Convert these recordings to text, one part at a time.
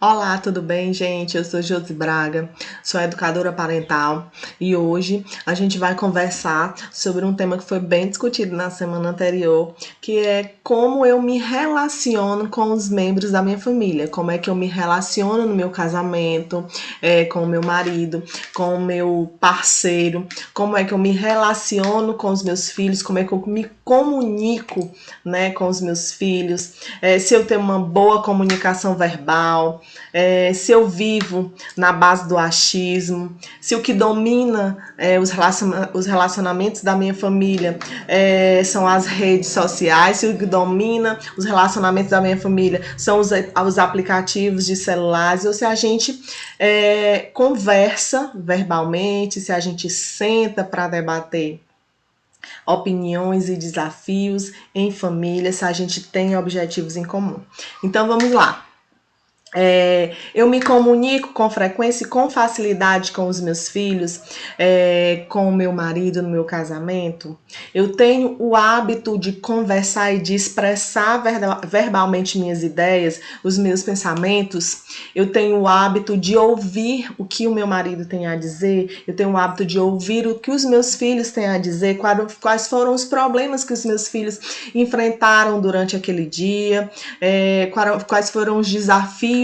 Olá, tudo bem, gente? Eu sou Josi Braga, sou educadora parental e hoje a gente vai conversar sobre um tema que foi bem discutido na semana anterior, que é como eu me relaciono com os membros da minha família, como é que eu me relaciono no meu casamento, com o meu marido, com o meu parceiro, como é que eu me relaciono com os meus filhos, como é que eu me comunico, né, com os meus filhos, se eu tenho uma boa comunicação verbal, se eu vivo na base do achismo, se o que domina os relacionamentos da minha família são as redes sociais, se o que domina os relacionamentos da minha família são os aplicativos de celulares, ou se a gente conversa verbalmente, se a gente senta para debater opiniões e desafios em família, se a gente tem objetivos em comum. Então vamos lá. Eu me comunico com frequência e com facilidade com os meus filhos, com o meu marido no meu casamento. Eu tenho o hábito de conversar e de expressar verbalmente minhas ideias, os meus pensamentos. Eu tenho o hábito de ouvir o que o meu marido tem a dizer. Eu tenho o hábito de ouvir o que os meus filhos têm a dizer, quais foram os problemas que os meus filhos enfrentaram durante aquele dia, quais foram os desafios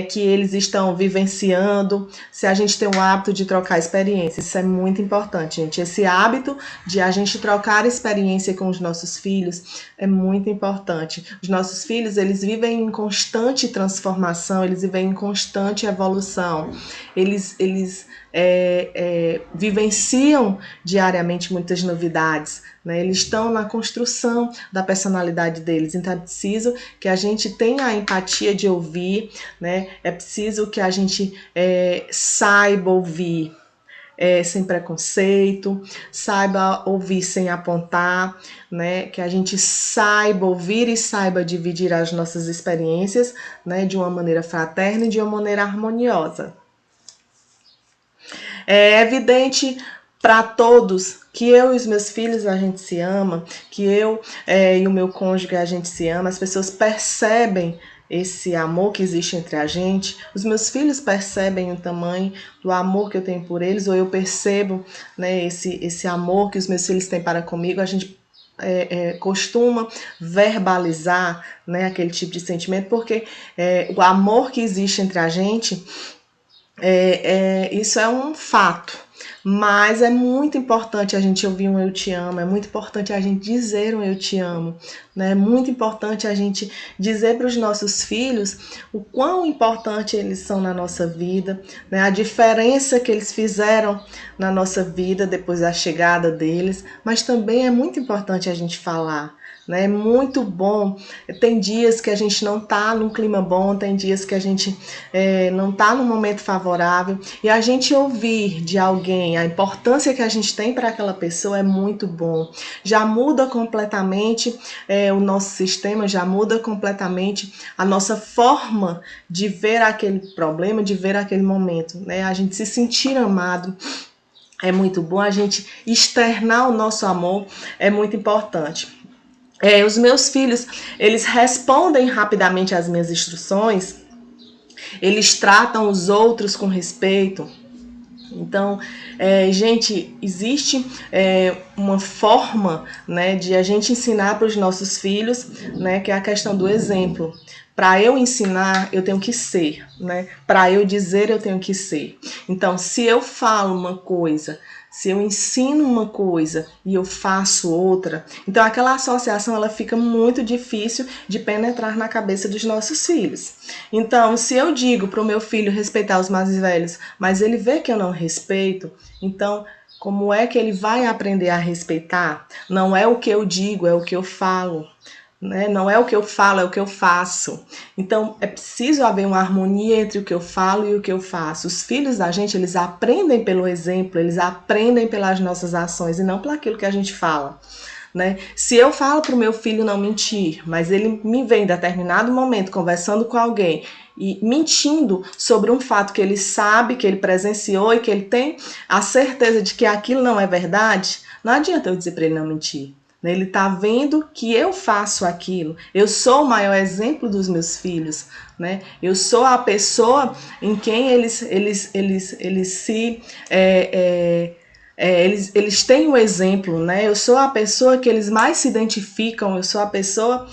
que eles estão vivenciando, se a gente tem o hábito de trocar experiências. Isso é muito importante, gente. Esse hábito de a gente trocar experiência com os nossos filhos é muito importante. Os nossos filhos, eles vivem em constante transformação, eles vivem em constante evolução. Eles vivenciam diariamente muitas novidades, né? Eles estão na construção da personalidade deles, então é preciso que a gente tenha a empatia de ouvir, né? É preciso que a gente saiba ouvir sem preconceito, saiba ouvir sem apontar, né? Que a gente saiba ouvir e saiba dividir as nossas experiências, né? De uma maneira fraterna e de uma maneira harmoniosa. É evidente para todos que eu e os meus filhos a gente se ama, que eu e o meu cônjuge a gente se ama, as pessoas percebem esse amor que existe entre a gente, os meus filhos percebem o tamanho do amor que eu tenho por eles, ou eu percebo, né, esse amor que os meus filhos têm para comigo. A gente costuma verbalizar, né, aquele tipo de sentimento, porque o amor que existe entre a gente, isso é um fato, mas é muito importante a gente ouvir um eu te amo, é muito importante a gente dizer um eu te amo, né? É muito importante a gente dizer para os nossos filhos o quão importante eles são na nossa vida, né? A diferença que eles fizeram na nossa vida depois da chegada deles, mas também é muito importante a gente falar, né? É muito bom. Tem dias que a gente não tá num clima bom, tem dias que a gente não tá num momento favorável, e a gente ouvir de alguém a importância que a gente tem para aquela pessoa é muito bom. Já muda completamente o nosso sistema, já muda completamente a nossa forma de ver aquele problema, de ver aquele momento, né? A gente se sentir amado é muito bom, a gente externar o nosso amor é muito importante. Os meus filhos, eles respondem rapidamente às minhas instruções, eles tratam os outros com respeito. Então, gente, existe uma forma, né, de a gente ensinar para os nossos filhos, né, que é a questão do exemplo. Para eu ensinar, eu tenho que ser, né? Para eu dizer, eu tenho que ser. Então, se eu falo uma coisa, se eu ensino uma coisa e eu faço outra, então aquela associação ela fica muito difícil de penetrar na cabeça dos nossos filhos. Então, se eu digo para o meu filho respeitar os mais velhos, mas ele vê que eu não respeito, então como é que ele vai aprender a respeitar? Não é o que eu digo, é o que eu falo. Né? Não é o que eu falo, é o que eu faço. Então, é preciso haver uma harmonia entre o que eu falo e o que eu faço. Os filhos da gente, eles aprendem pelo exemplo, eles aprendem pelas nossas ações e não pelo aquilo que a gente fala. Né? Se eu falo para o meu filho não mentir, mas ele me vem em determinado momento conversando com alguém e mentindo sobre um fato que ele sabe, que ele presenciou e que ele tem a certeza de que aquilo não é verdade, não adianta eu dizer para ele não mentir. né? Ele está vendo que eu faço aquilo. Eu sou o maior exemplo dos meus filhos, né? Eu sou a pessoa em quem eles se eles têm o exemplo, né? Eu sou a pessoa que eles mais se identificam, eu sou a pessoa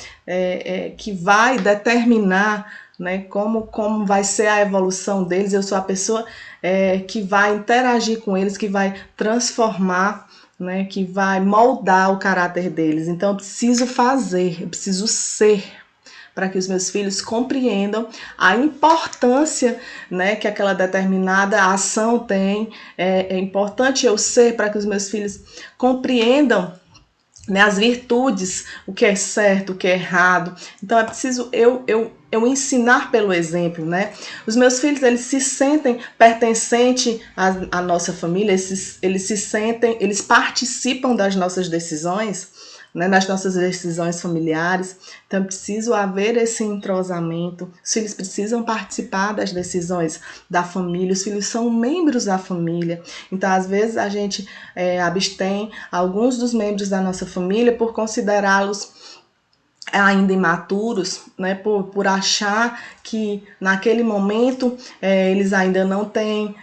que vai determinar, né, como vai ser a evolução deles, eu sou a pessoa que vai interagir com eles, que vai transformar, né, que vai moldar o caráter deles. Então eu preciso fazer, eu preciso ser, para que os meus filhos compreendam a importância, né, que aquela determinada ação tem. É importante eu ser para que os meus filhos compreendam, né, as virtudes, o que é certo, o que é errado. Então é preciso eu ensinar pelo exemplo, né? Os meus filhos, eles se sentem pertencentes à nossa família, eles se sentem, eles participam das nossas decisões, né, nas nossas decisões familiares. Então, preciso haver esse entrosamento. Os filhos precisam participar das decisões da família. Os filhos são membros da família. Então, às vezes, a gente abstém alguns dos membros da nossa família por considerá-los ainda imaturos, né, por achar que naquele momento eles ainda não têm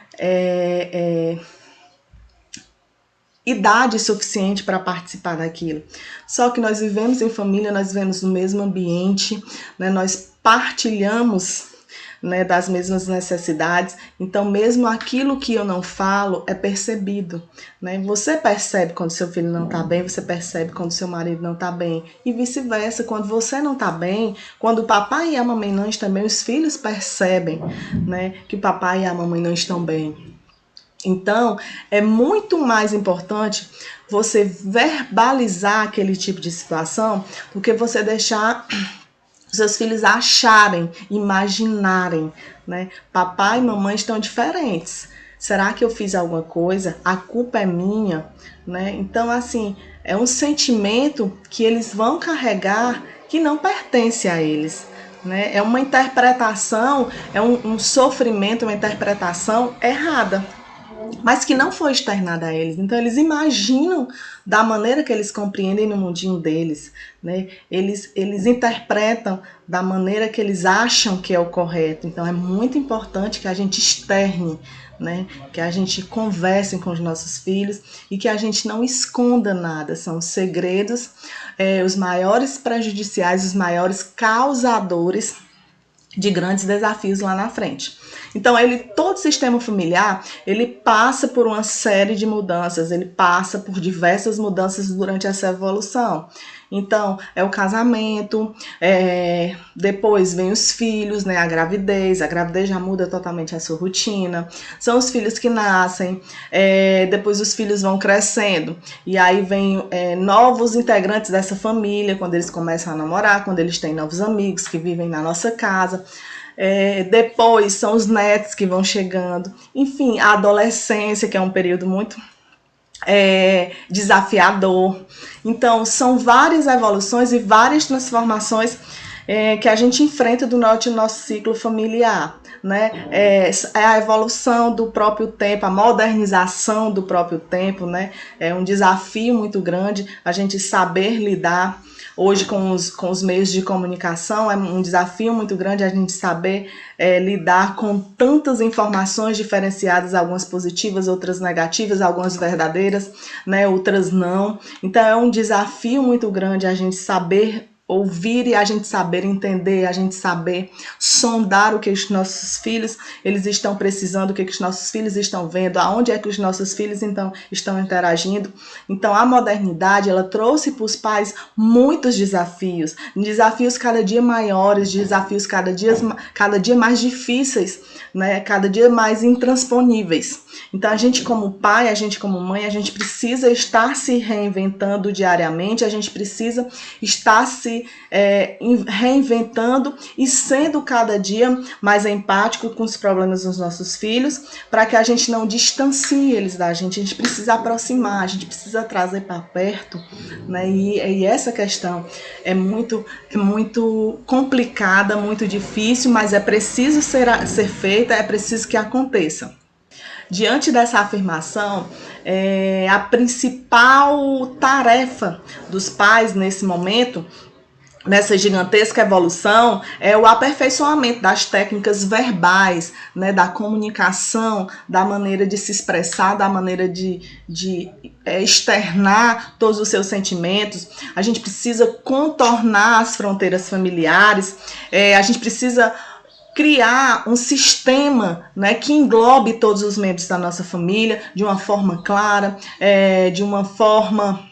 idade suficiente para participar daquilo. Só que nós vivemos em família, nós vivemos no mesmo ambiente, né? Nós partilhamos, né, das mesmas necessidades. Então, mesmo aquilo que eu não falo é percebido, né? Você percebe quando seu filho não está bem, você percebe quando seu marido não está bem, e vice-versa. Quando você não está bem, quando o papai e a mamãe não estão bem, os filhos percebem, né, que o papai e a mamãe não estão bem. Então, é muito mais importante você verbalizar aquele tipo de situação do que você deixar seus filhos acharem, imaginarem, né? Papai e mamãe estão diferentes. Será que eu fiz alguma coisa? A culpa é minha, né? Então, assim, é um sentimento que eles vão carregar que não pertence a eles, né? É uma interpretação, é um sofrimento, uma interpretação errada, mas que não foi externada a eles. Então eles imaginam da maneira que eles compreendem no mundinho deles, né? Eles interpretam da maneira que eles acham que é o correto. Então é muito importante que a gente externe, né? Que a gente converse com os nossos filhos e que a gente não esconda nada. São os segredos, os maiores prejudiciais, os maiores causadores de grandes desafios lá na frente. Então, todo sistema familiar, ele passa por uma série de mudanças, ele passa por diversas mudanças durante essa evolução. Então, é o casamento, depois vem os filhos, né, a gravidez já muda totalmente a sua rotina, são os filhos que nascem, depois os filhos vão crescendo, e aí vem novos integrantes dessa família, quando eles começam a namorar, quando eles têm novos amigos que vivem na nossa casa. Depois são os netos que vão chegando, enfim, a adolescência, que é um período muito desafiador. Então, são várias evoluções e várias transformações que a gente enfrenta durante o nosso ciclo familiar, né? É a evolução do próprio tempo, a modernização do próprio tempo, né? É um desafio muito grande a gente saber lidar. Hoje, com os meios de comunicação, é um desafio muito grande a gente saber lidar com tantas informações diferenciadas, algumas positivas, outras negativas, algumas verdadeiras, né, outras não. Então, é um desafio muito grande a gente saber ouvir e a gente saber entender, a gente saber sondar o que os nossos filhos eles estão precisando, o que os nossos filhos estão vendo, aonde é que os nossos filhos então estão interagindo. Então a modernidade ela trouxe para os pais muitos desafios cada dia maiores, desafios cada dia mais difíceis, né? Cada dia mais intransponíveis. Então a gente como pai, a gente como mãe, a gente precisa estar se reinventando diariamente, a gente precisa estar se reinventando e sendo cada dia mais empático com os problemas dos nossos filhos, para que a gente não distancie eles da gente. A gente precisa aproximar, a gente precisa trazer para perto, né? E essa questão é muito complicada, muito difícil, mas é preciso ser feita, é preciso que aconteça. Diante dessa afirmação, a principal tarefa dos pais nesse momento, nessa gigantesca evolução, é o aperfeiçoamento das técnicas verbais, né, da comunicação, da maneira de se expressar, da maneira de externar todos os seus sentimentos. A gente precisa contornar as fronteiras familiares, a gente precisa criar um sistema, né, que englobe todos os membros da nossa família de uma forma clara, de uma forma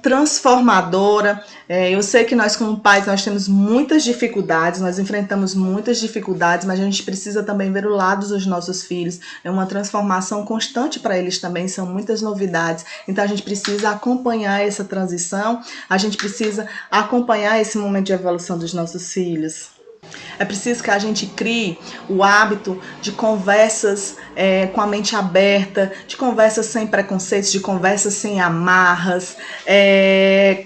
transformadora. Eu sei que nós como pais nós temos muitas dificuldades, nós enfrentamos muitas dificuldades, mas a gente precisa também ver o lado dos nossos filhos. É uma transformação constante para eles também, são muitas novidades. Então a gente precisa acompanhar essa transição, a gente precisa acompanhar esse momento de evolução dos nossos filhos. É preciso que a gente crie o hábito de conversas com a mente aberta, de conversas sem preconceitos, de conversas sem amarras,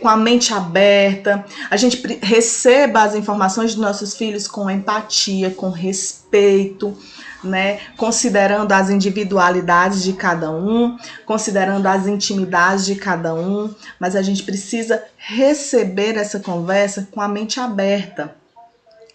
com a mente aberta. A gente receba as informações dos nossos filhos com empatia, com respeito, né? Considerando as individualidades de cada um, considerando as intimidades de cada um, mas a gente precisa receber essa conversa com a mente aberta.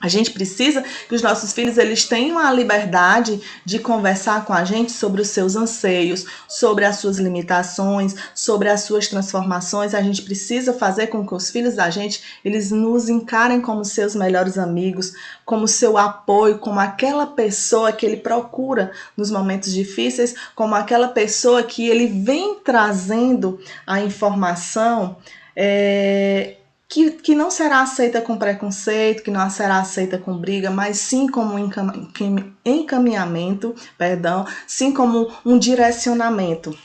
A gente precisa que os nossos filhos eles tenham a liberdade de conversar com a gente sobre os seus anseios, sobre as suas limitações, sobre as suas transformações. A gente precisa fazer com que os filhos da gente eles nos encarem como seus melhores amigos, como seu apoio, como aquela pessoa que ele procura nos momentos difíceis, como aquela pessoa que ele vem trazendo a informação que não será aceita com preconceito, que não será aceita com briga, mas sim como encaminhamento, sim como um direcionamento.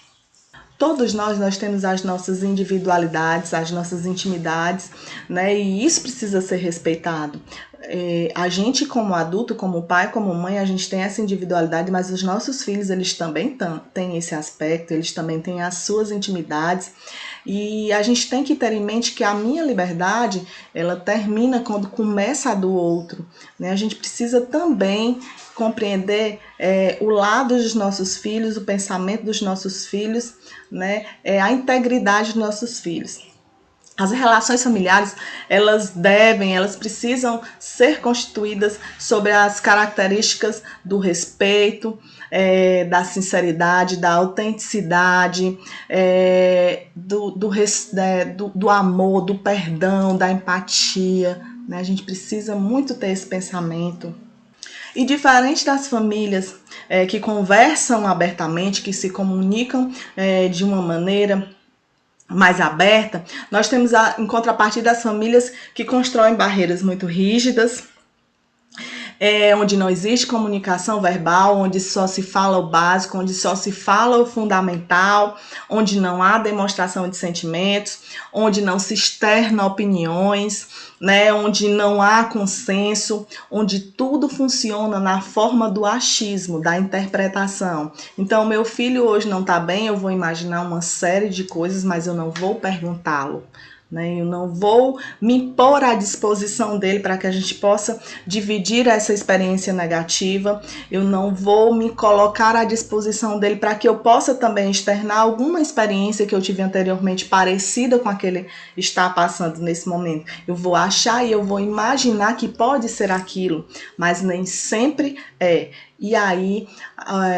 Todos nós temos as nossas individualidades, as nossas intimidades, né? E isso precisa ser respeitado. A gente como adulto, como pai, como mãe, a gente tem essa individualidade, mas os nossos filhos, eles também têm esse aspecto, eles também têm as suas intimidades. E a gente tem que ter em mente que a minha liberdade, ela termina quando começa a do outro, né? A gente precisa também compreender o lado dos nossos filhos, o pensamento dos nossos filhos, né? A integridade dos nossos filhos. As relações familiares, elas precisam ser constituídas sobre as características do respeito, da sinceridade, da autenticidade, do amor, do perdão, da empatia, né? A gente precisa muito ter esse pensamento. E diferente das famílias que conversam abertamente, que se comunicam de uma maneira mais aberta, nós temos em contrapartida as famílias que constroem barreiras muito rígidas, onde não existe comunicação verbal, onde só se fala o básico, onde só se fala o fundamental, onde não há demonstração de sentimentos, onde não se externa opiniões, né, onde não há consenso, onde tudo funciona na forma do achismo, da interpretação. Então, meu filho hoje não está bem, eu vou imaginar uma série de coisas, mas eu não vou perguntá-lo. Eu não vou me pôr à disposição dele para que a gente possa dividir essa experiência negativa. Eu não vou me colocar à disposição dele para que eu possa também externar alguma experiência que eu tive anteriormente parecida com a que ele está passando nesse momento. Eu vou achar e eu vou imaginar que pode ser aquilo, mas nem sempre é. E aí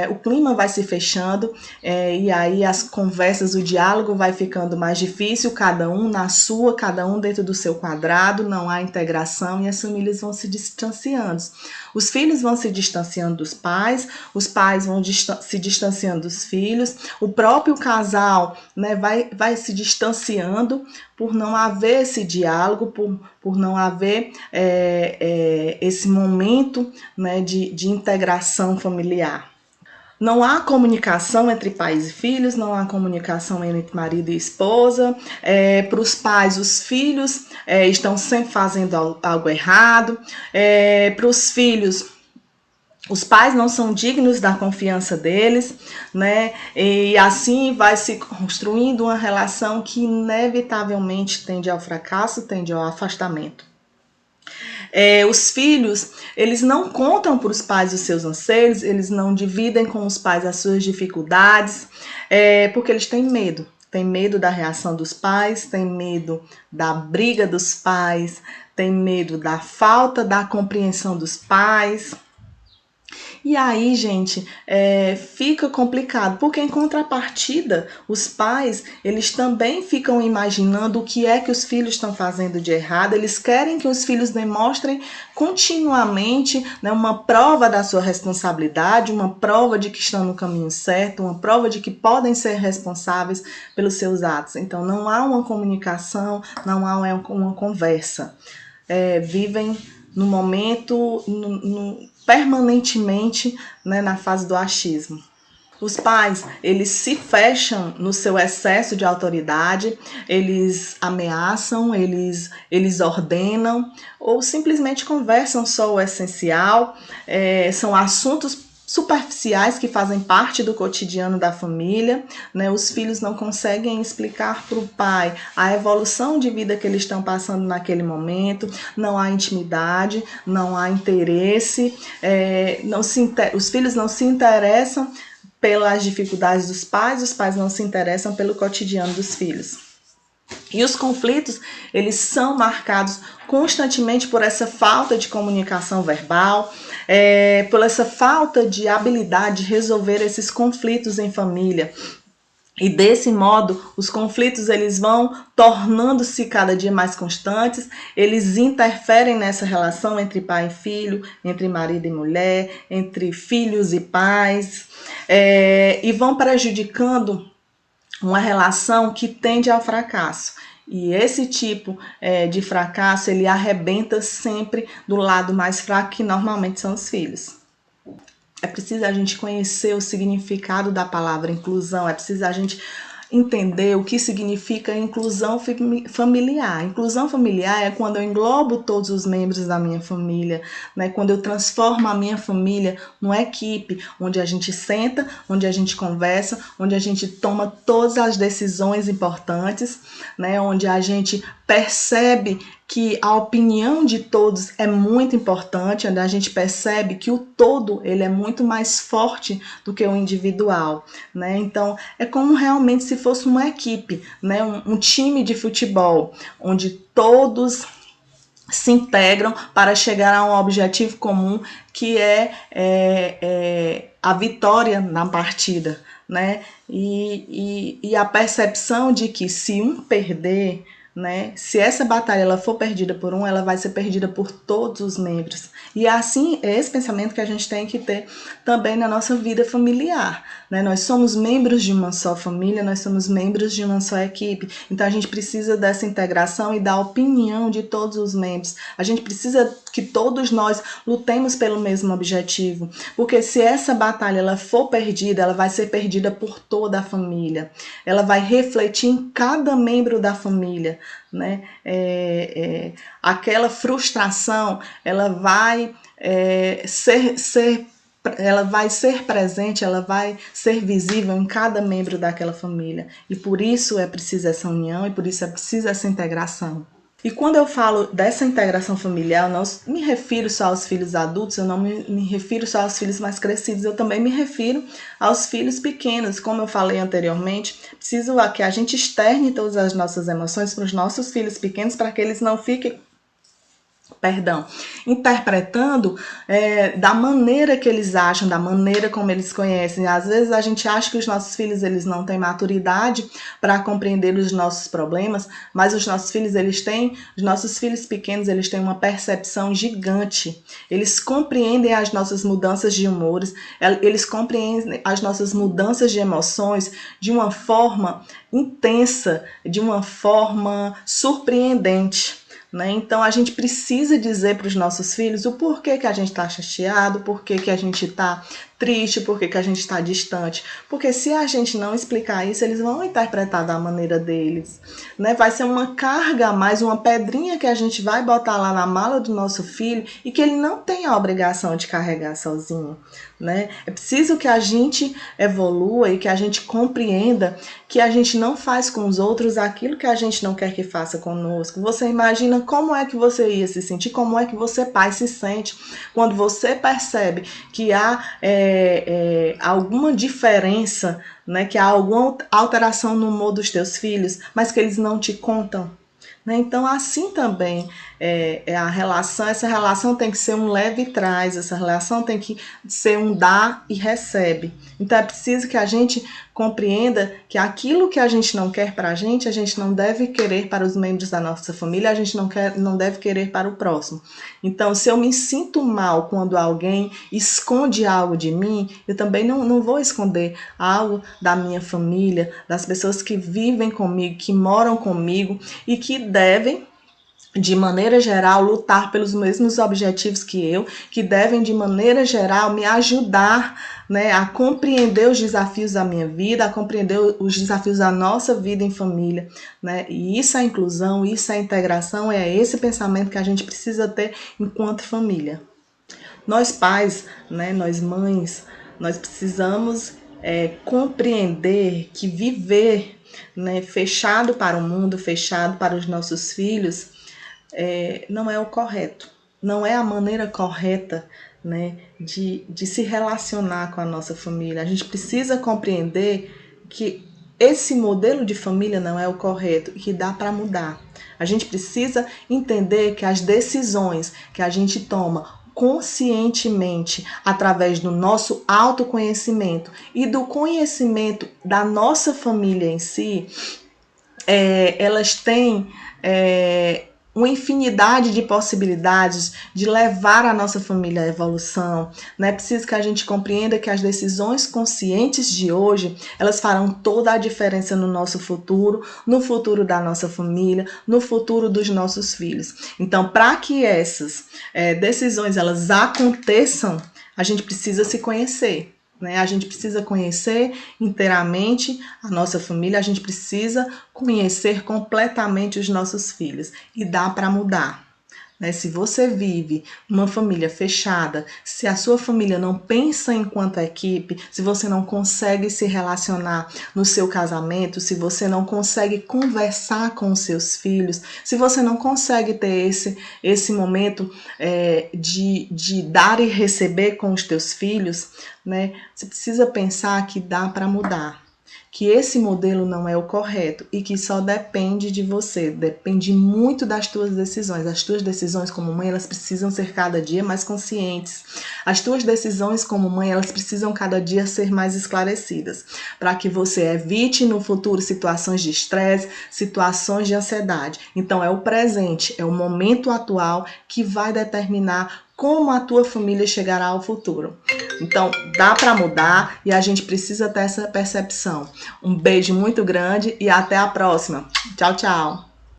o clima vai se fechando, e aí as conversas, o diálogo vai ficando mais difícil, cada um na sua, cada um dentro do seu quadrado, não há integração e as famílias vão se distanciando. Os filhos vão se distanciando dos pais, os pais vão se distanciando dos filhos, o próprio casal, né, vai se distanciando por não haver esse diálogo, por não haver esse momento, né, de integração familiar. Não há comunicação entre pais e filhos, não há comunicação entre marido e esposa. Para os pais, os filhos estão sempre fazendo algo errado. Para os filhos, os pais não são dignos da confiança deles, né? E assim vai se construindo uma relação que inevitavelmente tende ao fracasso, tende ao afastamento. Os filhos, eles não contam para os pais os seus anseios, eles não dividem com os pais as suas dificuldades, porque eles têm medo. Tem medo da reação dos pais, tem medo da briga dos pais, tem medo da falta da compreensão dos pais. E aí, gente, fica complicado, porque em contrapartida, os pais, eles também ficam imaginando o que é que os filhos estão fazendo de errado, eles querem que os filhos demonstrem continuamente, né, uma prova da sua responsabilidade, uma prova de que estão no caminho certo, uma prova de que podem ser responsáveis pelos seus atos. Então, não há uma comunicação, não há uma conversa. Vivem no momento, permanentemente, né, na fase do achismo. Os pais, eles se fecham no seu excesso de autoridade, eles ameaçam, eles ordenam ou simplesmente conversam só o essencial, são assuntos superficiais que fazem parte do cotidiano da família, né? Os filhos não conseguem explicar para o pai a evolução de vida que eles estão passando naquele momento, não há intimidade, não há interesse, os filhos não se interessam pelas dificuldades dos pais, os pais não se interessam pelo cotidiano dos filhos. E os conflitos, eles são marcados constantemente por essa falta de comunicação verbal, por essa falta de habilidade de resolver esses conflitos em família. E desse modo, os conflitos eles vão tornando-se cada dia mais constantes, eles interferem nessa relação entre pai e filho, entre marido e mulher, entre filhos e pais, e vão prejudicando uma relação que tende ao fracasso. E esse tipo de fracasso, ele arrebenta sempre do lado mais fraco, que normalmente são os filhos. É preciso a gente conhecer o significado da palavra inclusão, é preciso a gente entender o que significa inclusão familiar. Inclusão familiar é quando eu englobo todos os membros da minha família, né? Quando eu transformo a minha família numa equipe, onde a gente senta, onde a gente conversa, onde a gente toma todas as decisões importantes, né? Onde a gente percebe que a opinião de todos é muito importante, onde a gente percebe que o todo ele é muito mais forte do que o individual, né? Então, é como realmente se fosse uma equipe, né? Um time de futebol, onde todos se integram para chegar a um objetivo comum, que é a vitória na partida, né? E a percepção de que se um perder, né, se essa batalha ela for perdida por um, ela vai ser perdida por todos os membros. E assim, é esse pensamento que a gente tem que ter também na nossa vida familiar, né? Nós somos membros de uma só família, nós somos membros de uma só equipe. Então a gente precisa dessa integração e da opinião de todos os membros. A gente precisa que todos nós lutemos pelo mesmo objetivo, porque se essa batalha ela for perdida, ela vai ser perdida por toda a família. Ela vai refletir em cada membro da família, né? Aquela frustração, ela vai ela vai ser presente, ela vai ser visível em cada membro daquela família. E por isso é preciso essa união, e por isso é preciso essa integração. E quando eu falo dessa integração familiar, eu não me refiro só aos filhos adultos, eu não me refiro só aos filhos mais crescidos, eu também me refiro aos filhos pequenos. Como eu falei anteriormente, preciso que a gente externe todas as nossas emoções para os nossos filhos pequenos, para que eles não fiquem interpretando da maneira que eles acham, da maneira como eles conhecem. Às vezes a gente acha que os nossos filhos eles não têm maturidade para compreender os nossos problemas, mas os nossos filhos pequenos, eles têm uma percepção gigante. Eles compreendem as nossas mudanças de humores, eles compreendem as nossas mudanças de emoções de uma forma intensa, de uma forma surpreendente. Né? Então a gente precisa dizer para os nossos filhos o porquê que a gente está chateado, porquê que a gente está triste, por que a gente está distante. Porque se a gente não explicar isso, eles vão interpretar da maneira deles, né? Vai ser uma carga a mais, uma pedrinha que a gente vai botar lá na mala do nosso filho e que ele não tem a obrigação de carregar sozinho, né? É preciso que a gente evolua e que a gente compreenda que a gente não faz com os outros aquilo que a gente não quer que faça conosco. Você imagina como é que você ia se sentir, como é que você, pai, se sente quando você percebe que há alguma diferença, né, que há alguma alteração no humor dos teus filhos, mas que eles não te contam. Né? Então, assim também a relação, essa relação tem que ser um leve e traz, essa relação tem que ser um dá e recebe. Então, é preciso que a gente compreenda que aquilo que a gente não quer para a gente não deve querer para os membros da nossa família, a gente não deve querer para o próximo. Então, se eu me sinto mal quando alguém esconde algo de mim, eu também não vou esconder algo da minha família, das pessoas que vivem comigo, que moram comigo e que devem, de maneira geral, lutar pelos mesmos objetivos que eu, que devem, de maneira geral, me ajudar, né, a compreender os desafios da minha vida, a compreender os desafios da nossa vida em família, né? E isso é inclusão, isso é integração, é esse pensamento que a gente precisa ter enquanto família. Nós pais, né, nós mães, nós precisamos compreender que viver, né, fechado para o mundo, fechado para os nossos filhos, não é o correto, não é a maneira correta, né, de se relacionar com a nossa família. A gente precisa compreender que esse modelo de família não é o correto e que dá para mudar. A gente precisa entender que as decisões que a gente toma conscientemente, através do nosso autoconhecimento e do conhecimento da nossa família em si, elas têm uma infinidade de possibilidades de levar a nossa família à evolução. Não é preciso que a gente compreenda que as decisões conscientes de hoje, elas farão toda a diferença no nosso futuro, no futuro da nossa família, no futuro dos nossos filhos. Então, para que essas decisões elas aconteçam, a gente precisa se conhecer. Né? A gente precisa conhecer inteiramente a nossa família, a gente precisa conhecer completamente os nossos filhos e dá para mudar. Né? Se você vive numa família fechada, se a sua família não pensa enquanto equipe, se você não consegue se relacionar no seu casamento, se você não consegue conversar com os seus filhos, se você não consegue ter esse momento de dar e receber com os teus filhos, né? Você precisa pensar que dá para mudar. Que esse modelo não é o correto e que só depende de você, depende muito das tuas decisões. As tuas decisões como mãe, elas precisam ser cada dia mais conscientes. As tuas decisões como mãe, elas precisam cada dia ser mais esclarecidas, para que você evite no futuro situações de estresse, situações de ansiedade. Então é o presente, é o momento atual que vai determinar como a tua família chegará ao futuro. Então, dá para mudar e a gente precisa ter essa percepção. Um beijo muito grande e até a próxima. Tchau, tchau.